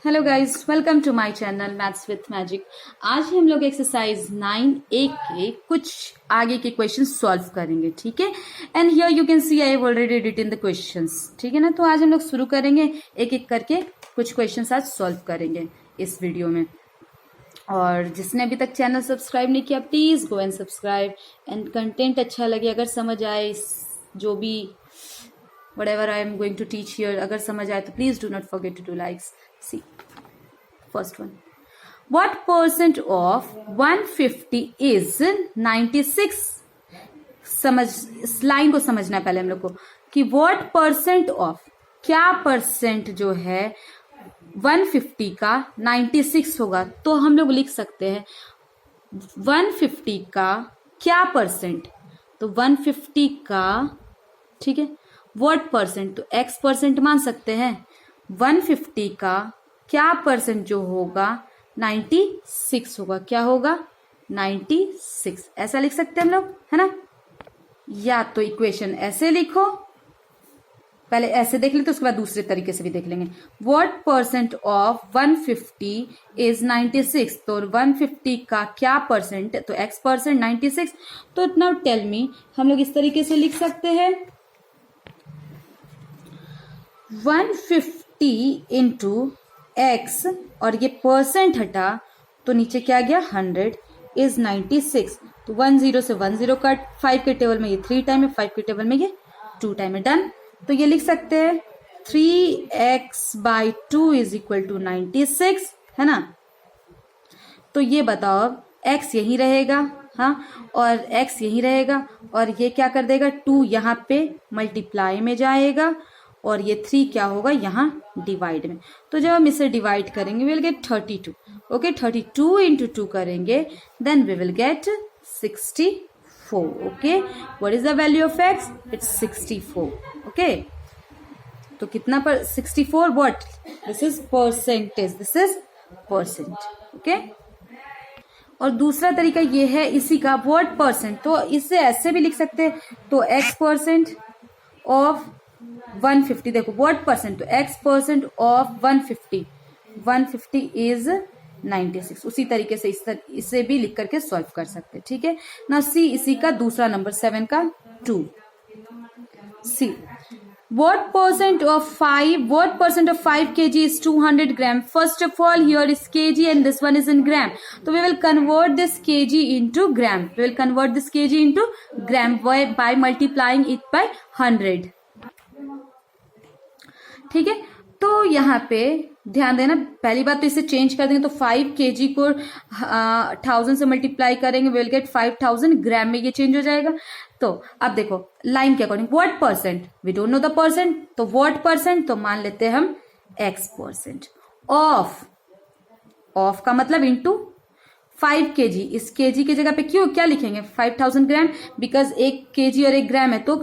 Hello guys, welcome to my channel maths with magic. आज हम लोग एक्सरसाइज 9A के कुछ आगे के क्वेश्चन सॉल्व करेंगे, ठीक है। And here you can see I have already written the questions, ठीक है ना। तो आज हम लोग शुरू करेंगे, एक एक करके कुछ क्वेश्चंस आज सॉल्व करेंगे इस वीडियो में। और जिसने अभी तक चैनल सब्सक्राइब नहीं किया, please go and subscribe. And content अच्छा लगे, अगर समझ आए जो भी whatever I am going to teach here, अगर समझ आए तो please do not forget to do likes. See, first one. What percent of 150 is 96? समझ, इस लाइन को समझना है पहले हम लोग को कि what percent of, क्या परसेंट जो है 150 का 96 होगा। तो हम लोग लिख सकते हैं 150 का क्या परसेंट, तो 150 का, ठीक है, व्हाट परसेंट, तो x परसेंट मान सकते हैं। 150 का क्या परसेंट जो होगा 96 होगा, क्या होगा 96, ऐसा लिख सकते हैं हम लोग, है ना। या तो इक्वेशन ऐसे लिखो, पहले ऐसे देख लेते, उसके बाद दूसरे तरीके से भी देख लेंगे। व्हाट परसेंट ऑफ 150 इज 96, तो 150 का क्या परसेंट, तो x परसेंट 96। तो नाउ टेल मी, हम लोग इस तरीके से लिख सकते हैं 150 इंटू एक्स, और ये परसेंट हटा तो नीचे क्या गया 100 इज 96। तो 10 से 10 कट, 5 के टेबल में ये 3 टाइम है, 5 के टेबल में ये 2 टाइम है, डन। तो ये लिख सकते हैं 3x/2 इज इक्वल टू 96, है ना। तो ये बताओ अब x यही रहेगा, हाँ, और x यही रहेगा, और ये क्या कर देगा 2 यहाँ पे मल्टीप्लाई में जाएगा, और ये 3 क्या होगा यहाँ डिवाइड में। तो जब हम इसे डिवाइड करेंगे we will get 32। Okay, 32 into 2 करेंगे, then we will get 64। Okay, what is the value of x? It's 64। Okay, तो कितना पर 64, what, this is percentage, this is percent. Okay, और दूसरा तरीका ये है इसी का, व्हाट परसेंट, तो इसे ऐसे भी लिख सकते हैं, तो x परसेंट ऑफ 150, देखो व्हाट परसेंट, तो x परसेंट ऑफ 150 इज 96। उसी तरीके से इसे भी लिख करके सॉल्व कर सकते हैं, ठीक है ना। सी, इसी का दूसरा नंबर 7 का 2। सी, what percent of 5 kg is 200 gram? First of all, here is kg and this one is in gram. So we will convert this kg into gram. We will convert this kg into gram by multiplying it by 100. ठीक है, तो यहाँ पे ध्यान देना, पहली बात तो इसे चेंज कर देंगे, तो 5 kg को 1000 से मल्टीप्लाई करेंगे, विल गेट 5000 ग्राम में ये चेंज हो जाएगा। तो अब देखो लाइन के according, what percent, we don't know the percent, तो व्हाट परसेंट, तो मान लेते हैं हम x परसेंट ऑफ का मतलब इंटू 5 kg, इस kg की जगह पे क्यों क्या लिखेंगे 5000 ग्राम, बिकॉज 1 kg और 1 ग्राम है, तो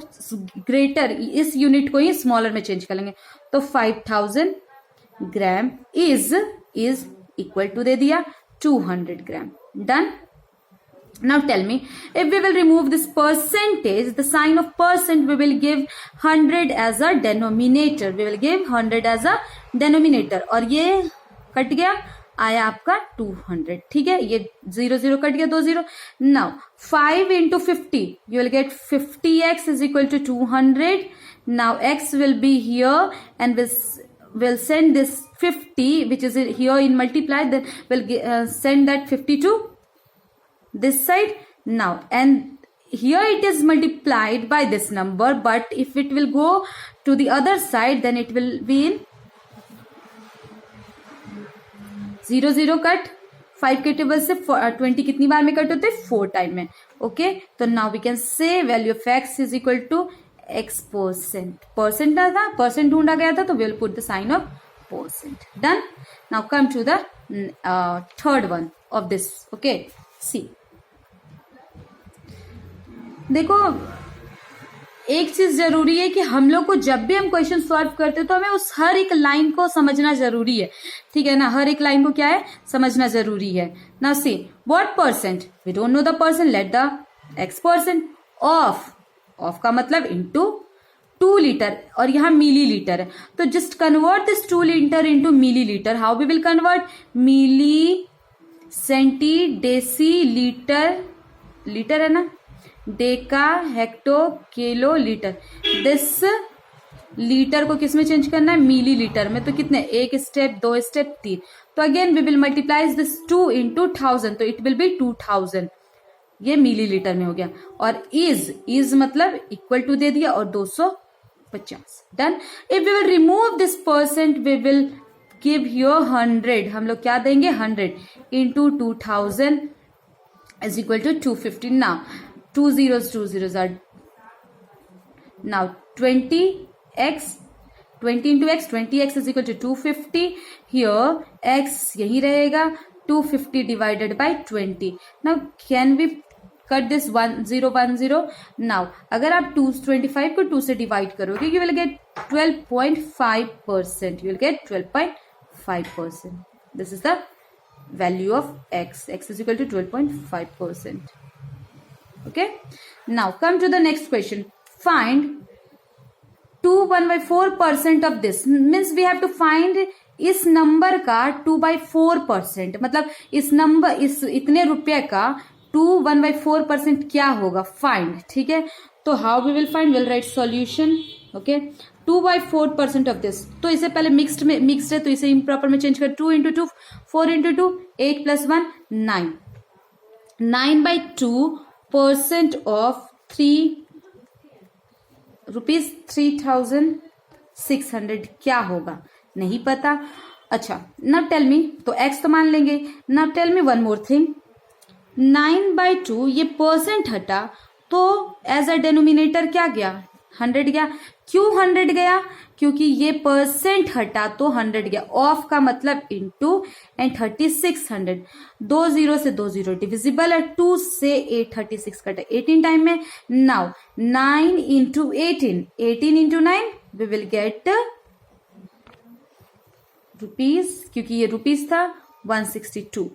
ग्रेटर इस यूनिट को ही स्मॉलर में चेंज कर लेंगे। तो 5000 ग्राम इज इक्वल टू दे दिया 200 ग्राम, done. Now tell me, if we will remove this percentage, the sign of percent, we will give 100 as a denominator. We will give 100 as a denominator. और ये cut गया, आया आपका 200, ठीक है, ये 0 cut गया, 2 0। Now 5 into 50, you will get 50x is equal to 200. Now x will be here and we'll send this 50, which is here in multiply, then we'll send that 50 to this side now, and here it is multiplied by this number, but if it will go to the other side then it will be in 0 cut, 5 के table से 20 कितनी बार में cut होते हैं 4 time में। Okay, तो now we can say value of x is equal to x percent, percent ना था, परसेंट ढूंढा गया था, तो we will put the sign of percent, done. Now come to the third one of this. Okay, see, देखो एक चीज जरूरी है कि हम लोग को जब भी हम क्वेश्चन सॉल्व करते हैं तो हमें उस हर एक लाइन को समझना जरूरी है, ठीक है ना। हर एक लाइन को क्या है समझना जरूरी है ना। See, what percent, we don't know the percent, let the x percent of का मतलब इनटू 2 लीटर और यहाँ मिली लीटर है, तो just convert this 2 litre into millilitre. How we will convert? Milli, centi, deci, litre, litre है ना, deca, hecto, kilo, litre. This litre को किस में चेंज करना है? मिली लीटर में. तो कितने? एक स्टेप, 2 स्टेप, 3. तो again we will multiply this 2 into 1000, तो इट विल बी 2000. ये मिली लीटर में हो गया. और इज मतलब इक्वल टू दे दिया और 250. Done. If we will remove this percent we will give your 100. हम लोग क्या देंगे? 100 into 2000 is equal to 250. Now 2 zeros are now 20x, 20 into x, 20x is equal to 250. Here x यही रहेगा, 250 divided by 20. Now can we cut this 1010? Now अगर आप 225 को 2 से डिवाइड करोगे you will get 12.5%. You will get 12.5%. This is the value of x. X is equal to 12.5%. Okay. Now come to the next question. Find 2/4% of this. Means we have to find इस number का 2/4%. मतलब इस number, इस इतने रुपए का 2/4% क्या होगा? फाइंड. ठीक है. तो how we will find? Will write solution. Okay. 2/4% of this. तो इसे पहले मिक्स्ड है तो इसे इम्प्रॉपर में चेंज कर. 2 into 2, 4 into 2, 8 plus 1, 9. 9/2% of 3 rupees 3600 क्या होगा? नहीं पता. अच्छा, नाउ टेल मी. तो x तो मान लेंगे. Now tell me one more thing. 9/2 ये परसेंट हटा तो एज अ डेनोमिनेटर क्या गया? 100 गया. क्यों 100 गया? क्योंकि ये परसेंट हटा तो 100 गया. ऑफ का मतलब इंटू एंड 3600. 2 0 से 2 0 डिविजिबल है. 2 से 8 36 कटे 18 टाइम में. Now 9 into 18, 18 into 9 we will get rupees, क्योंकि ये रुपीज था 162.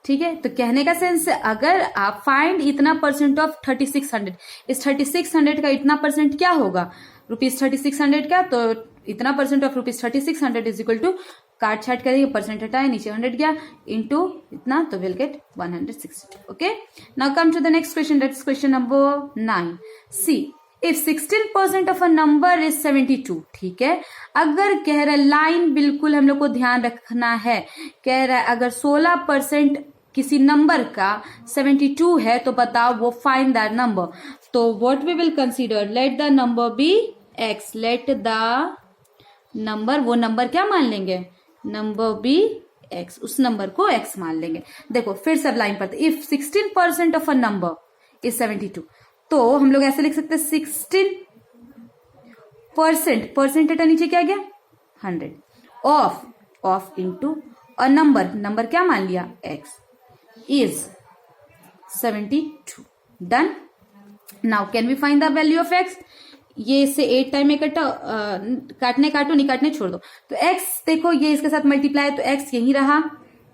ठीक है. तो कहने का सेंस है अगर आप फाइंड इतना परसेंट ऑफ 3600, इस 3600 का इतना परसेंट क्या होगा? रुपीज 3600 का. तो इतना percent of rupees 3600 is equal to, काट छाट करेंगे, परसेंट हटाए, नीचे 100 गया, इंटू इतना, तो will get 162. Okay. Now come to the next question. That's question number 9. See if 16% of a number is 72. ठीक है. अगर कह रहा है, लाइन बिल्कुल हम लोग को ध्यान रखना है, कह रहा है अगर 16% किसी नंबर का 72 है तो बताओ वो फाइंड दैट नंबर. तो what we will consider? Let the number be x. Let the number, वो नंबर क्या मान लेंगे? Number be x. उस नंबर को x मान लेंगे. देखो फिर सब लाइन पर. If 16% of a number is 72, तो हम लोग ऐसे लिख सकते हैं 16%, परसेंट हटा नीचे क्या गया? 100. ऑफ इंटू और नंबर क्या मान लिया? x is 72. Done. Now can we find the value of x? ये इससे 8 टाइम में काटो नहीं काटने छोड़ दो. तो x देखो ये इसके साथ मल्टीप्लाई, तो x यही रहा.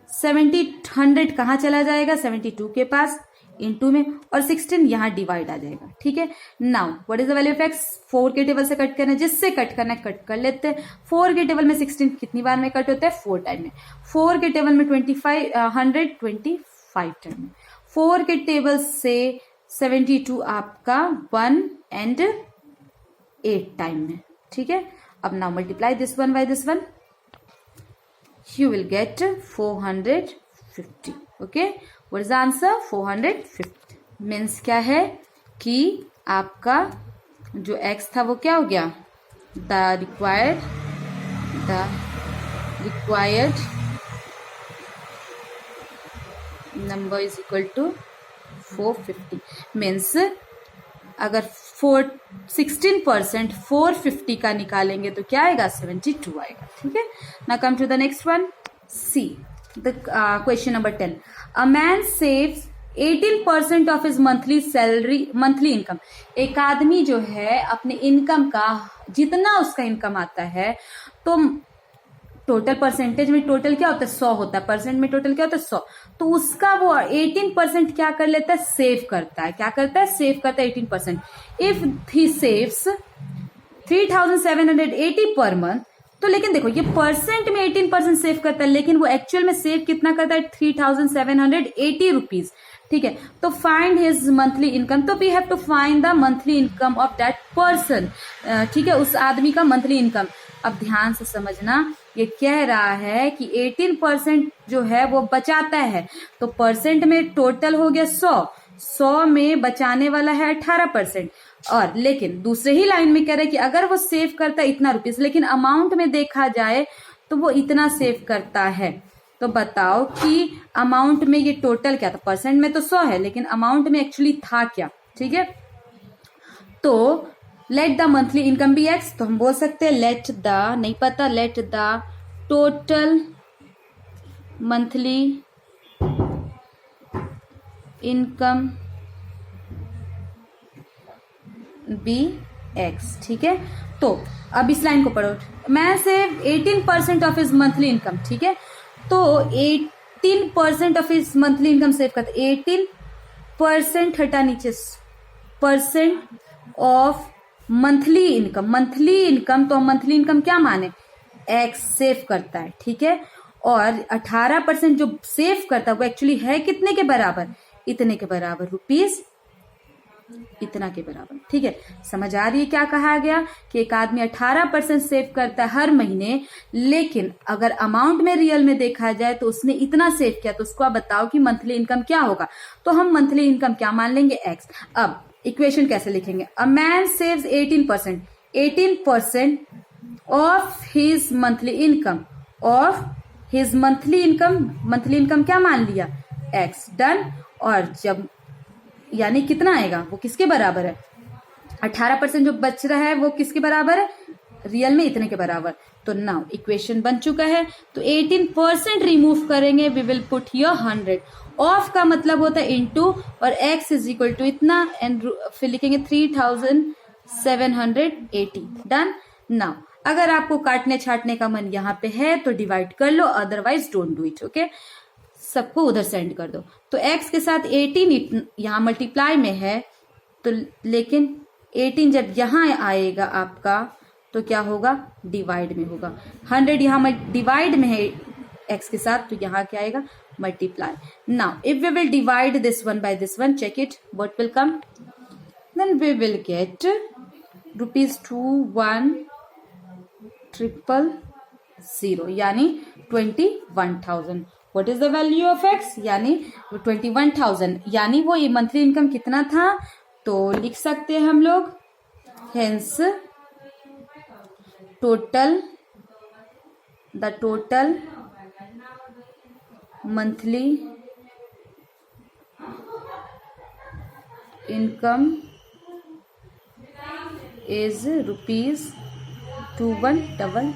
100 कहाँ चला जाएगा? 72 के पास इंटू में, और 16 यहाँ डिवाइड आ जाएगा. ठीक है. Now what is the value of x? 4 के टेबल से कट करना है, जिससे कट करना है कट कर लेते हैं. 4 के टेबल में 16 कितनी बार में कट होता है? 4 टाइम में. 4 के टेबल में 125 टाइम में. 4 के टेबल से 72 आपका 1 and 8 टाइम में. ठीक है. अब now multiply this one by this one, you will get 450. Okay. What is the answer? 450. Means क्या है कि आपका जो x था वो क्या हो गया? The required number is equal to 450. Means अगर 16% 450 का निकालेंगे तो क्या आएगा? 72 आएगा. ठीक है. Now come to the next one. See the question number 10. A man saves 18% of his monthly income. एक आदमी जो है अपने इनकम का जितना उसका इनकम आता है, तो टोटल परसेंटेज में टोटल क्या होता है? 100 होता है. परसेंट में टोटल क्या होता है? 100. तो उसका वो 18% क्या कर लेता है? सेव करता है. क्या करता है? सेव करता है 18%. If he saves 3780 per month. तो लेकिन देखो ये परसेंट में 18% सेव करता है, लेकिन वो एक्चुअल में सेव कितना करता है 3780 रुपीज। ठीक है, तो फाइंड हिज मंथली इनकम। तो we have to find the monthly income of that person. ठीक है, उस आदमी का मंथली इनकम। अब ध्यान से समझना, ये कह रहा है कि 18% जो है वो बचाता है, तो परसेंट में टोटल हो गया 100 में बचाने वाला है 18%। और लेकिन दूसरे ही लाइन में कह रहा है कि अगर वो सेव करता है इतना रुपीस, लेकिन अमाउंट में देखा जाए तो वो इतना सेव करता है। तो बताओ कि अमाउंट में ये टोटल क्या था। परसेंट में तो 100 है, लेकिन अमाउंट में एक्चुअली था क्या। ठीक है, तो let the monthly income be x. तो हम बोल सकते हैं लेट द, नहीं पता, let the total monthly income be x. ठीक है, तो अब इस लाइन को पढ़ो। मैं से 18% ऑफ इज मंथली इनकम। ठीक है, तो 18% of is monthly income save करते। 18% हटा नीचे, percent of monthly income. Monthly income, तो मंथली इनकम क्या माने, एक्स सेव करता है। ठीक है, और 18% जो सेव करता है वो एक्चुअली है कितने के बराबर, इतने के बराबर, रुपीस इतना के बराबर। ठीक है, समझ आ रही है क्या कहा गया कि एक आदमी 18% सेव करता है हर महीने, लेकिन अगर अमाउंट में रियल में देखा जाए तो उसने इतना सेव किया। तो उसको आप बताओ कि मंथली इनकम क्या होगा। तो हम मंथली इनकम क्या मान लेंगे, एक्स। अब इक्वेशन कैसे लिखेंगे, अ man saves 18% of his monthly income, of his monthly income क्या मान लिया, एक्स। डन। और जब यानी कितना आएगा, वो किसके बराबर है, 18% जो बच रहा है वो किसके बराबर है, रियल में इतने के बराबर। तो नाउ इक्वेशन बन चुका है। तो 18% रिमूव करेंगे, we will put here 100। Of का मतलब होता है इनटू, और x इज इक्वल टू इतना, एंड फिर लिखेंगे 3780। डन। नाउ अगर आपको काटने छाटने का मन यहाँ पे है तो डिवाइड कर लो, otherwise don't do it. Okay, सबको उधर सेंड कर दो। तो x के साथ 18 यहाँ मल्टीप्लाई में है, तो लेकिन 18 जब यहाँ आएगा आपका तो क्या होगा, डिवाइड में होगा। 100 यहाँ डिवाइड में है x के साथ, तो यहाँ क्या आएगा, multiply. Now if we will divide this one by this one, check it, what will come, then we will get ₹21,000 यानी 21,000। What is the value of x, यानी 21,000, यानी वो ये मंथली इनकम कितना था। तो लिख सकते हैं हम लोग, hence the total monthly income is ₹21,000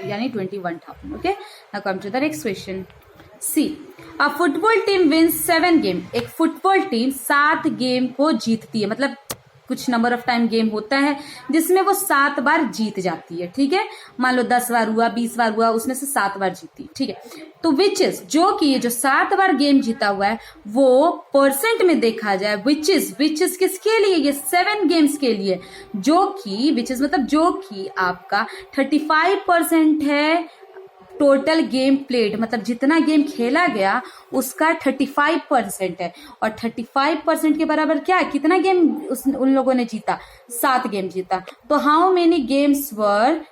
यानी 21,000। Okay, now come to the next question. See, a football team wins 7 game. एक फुटबॉल टीम 7 गेम को जीतती है, मतलब कुछ नंबर ऑफ टाइम गेम होता है जिसमें वो 7 बार जीत जाती है। ठीक है, मान लो 10 बार हुआ, 20 बार हुआ, उसमें से 7 बार जीती। ठीक है, तो विच इज, जो कि ये जो 7 बार गेम जीता हुआ है वो परसेंट में देखा जाए, विच इज किसके लिए, ये 7 गेम्स के लिए, जो कि विच इज मतलब जो कि आपका 35% है टोटल गेम प्लेड, मतलब जितना गेम खेला गया उसका 35% है। और 35% के बराबर क्या है, कितना गेम उन लोगों ने जीता, 7 गेम जीता। तो how many games were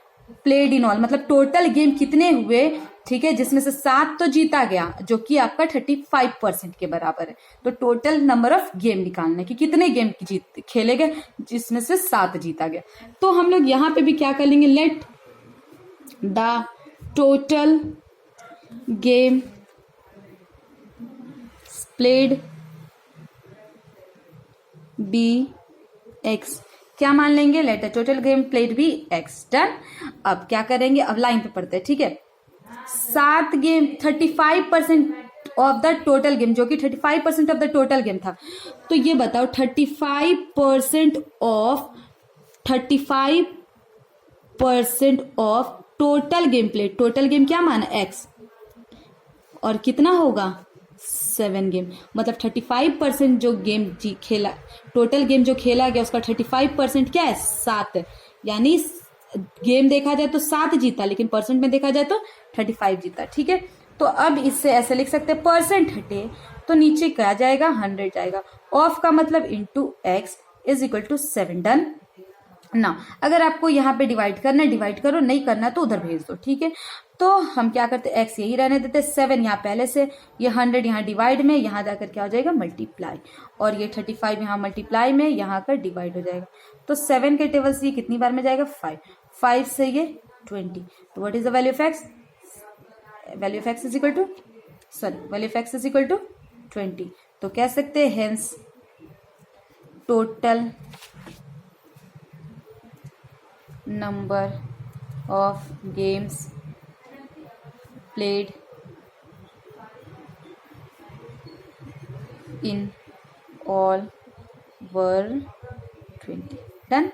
played in all, मतलब टोटल गेम कितने हुए। ठीक है, जिसमें से 7 तो जीता गया, जो कि आपका 35% के बराबर है। तो टोटल नंबर ऑफ गेम निकालना है कि कितने गेम खेले गए, जिसमें से 7 जीता गया। तो हम लोग यहाँ पे भी क्या कर लेंगे, let the total game played be x. क्या मान लेंगे, let the total game played be x. Done. अब क्या करेंगे, अब लाइन पे पढ़ते हैं। ठीक है, 7 game 35% of the total game, जो कि 35% ऑफ द टोटल गेम था। तो ये बताओ 35% of total game play, total game क्या माना, एक्स, और कितना होगा 7 गेम, मतलब 35% जो गेम खेला, टोटल गेम जो खेला गया उसका 35% क्या है, 7 है। यानी गेम देखा जाए तो 7 जीता, लेकिन परसेंट में देखा जाए तो 35 जीता। ठीक है, तो अब इससे ऐसे लिख सकते हैं, परसेंट हटे तो नीचे क्या जाएगा, 100 जाएगा। ऑफ का मतलब into x is equal to 7। Done ना। अगर आपको यहाँ पे डिवाइड करना है डिवाइड करो, नहीं करना तो उधर भेज दो। ठीक है, तो हम क्या करते, एक्स यही रहने देते, 7 यहाँ पहले से, ये 100 यहाँ डिवाइड में, यहाँ जाकर क्या हो जाएगा, मल्टीप्लाई, और ये 35 यहाँ मल्टीप्लाई में, यहाँ कर डिवाइड हो जाएगा। तो 7 के टेबल से ये कितनी बार में जाएगा, 5 से ये 20। तो what is the value of x, value of x is equal to, sorry value of x is equal to 20। तो कह सकते हैं hence total number of games played in all were 20. Done.